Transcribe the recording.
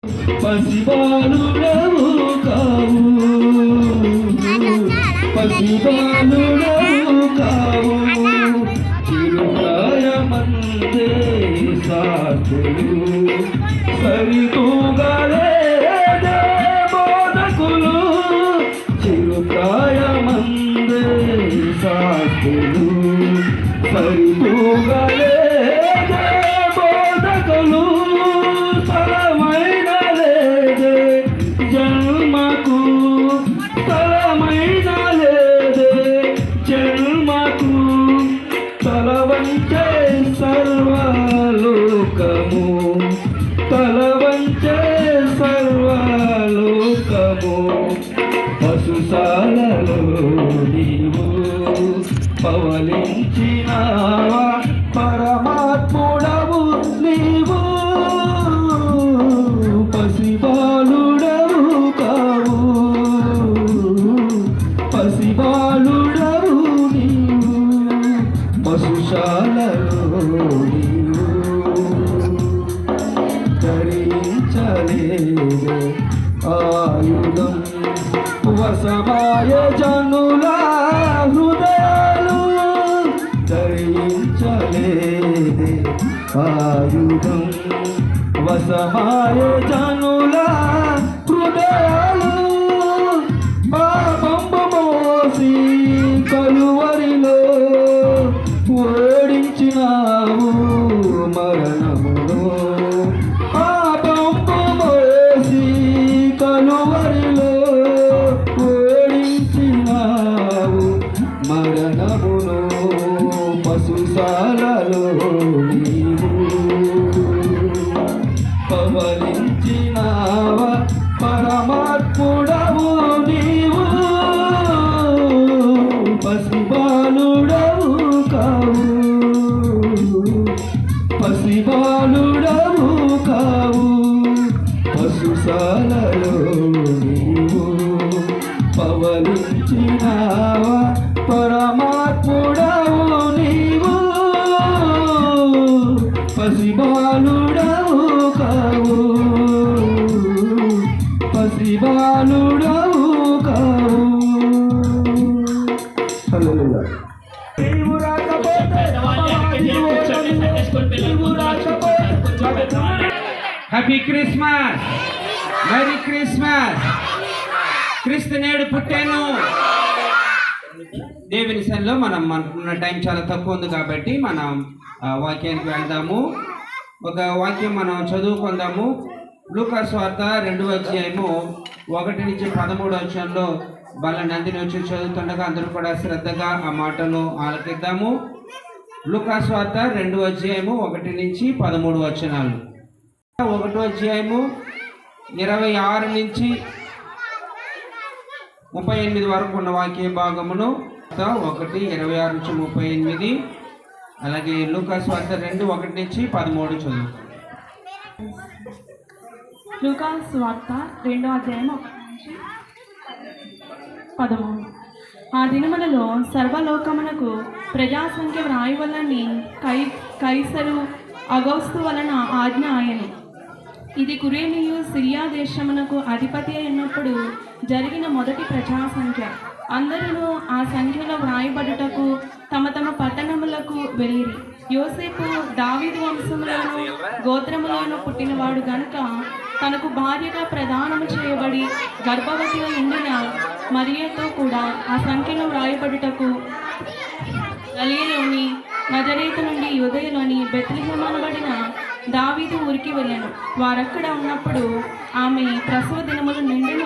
పసిబాలుడవు కావు, పసిబాలుడవు కావు, చిరుప్రాయమందే సాధులు సరితూగలేదే బోధకులు, చిరుప్రాయమందే సాధులు సరితూగలేదే బోధకులు, తలవంచే సర్వలోకము, తలవంచే సర్వలోకము, పశుశాలలో నీవు పవలించినావా, పరమాత్ముడవు నీవు, పసిబాలుడవు కావు, పసిబాలుడవు నీవు, పశుశాలలో నీవు ధరించలేదే ఆయుధం, వసమాయ జనుల హృదయాలు ధరించలేదే ఆయుధం, వసమాయ జనుల హృదయాలు, పాపంబు మోసి కలువరిలో ఓడించినావు మరణములో, పాపంబు మోసి కలువరిలో ఓడించినావు మరణమును, పశుశాలలో నీవు పవలించినావా, పరమాత్ముడవు నీవు, పసిబాలుడవు కావు, పసిబాలుడవు కావు, పశుశాలలో నీవు పవలించినావా, పరమాత్ముడవు నీవు, పసిబాలుడవు కావు, పసిబాలుడవు కావు. Happy Christmas, merry Christmas. క్రీస్తు నేడు పుట్టాను. దేవుని సన్నిధిలో మనకున్న టైం చాలా తక్కువ ఉంది కాబట్టి మనం వాక్యానికి వెళ్దాము. ఒక వాక్యం మనం చదువుకుందాము. లూకా సువార్త 2వ అధ్యాయము 1 నుంచి 13 వచనంలో వాళ్ళ నందిని వచ్చి చదువుతుండగా అందరూ కూడా శ్రద్ధగా ఆ మాటను ఆలకిద్దాము. లూకా సువార్త 2వ అధ్యాయము 1 నుంచి 13 వచనాలు. 1వ అధ్యాయము 26 నుంచి 38 వరకు ఉన్న వాక్య భాగమును 1:26 నుంచి 38, అలాగే లూకా సువార్త 2:1 నుంచి 13 చదువు. లూకా సువార్త 2వ అధ్యాయం 1 నుంచి 13. ఆ దినములలో సర్వలోకమునకు ప్రజాసంఖ్య వ్రాయవలని కైసరు అగౌస్తు వలన ఆజ్ఞ ఆయను. ఇది కురేనియు సిరియా దేశమునకు అధిపతి అయినప్పుడు జరిగిన మొదటి ప్రజాసంఖ్య. అందరూ ఆ సంఖ్యలో వ్రాయబడుటకు తమ తమ పట్టణములకు వెళ్ళిరి. యోసేపు దావీదు వంశములోను గోత్రములోను పుట్టినవాడు గనుక తనకు భార్యగా ప్రదానము చేయబడి గర్భవతిగా ఉండిన మరియతో కూడా ఆ సంఖ్యలో వ్రాయబడుటకు గలిలయలోని నజరేతు నుండి యూదయలోని బెత్లెహేము అనబడిన దావీదు ఊరికి వెళ్ళాను. వారక్కడ ఉన్నప్పుడు ఆమె ప్రసవ దినములు నిండిన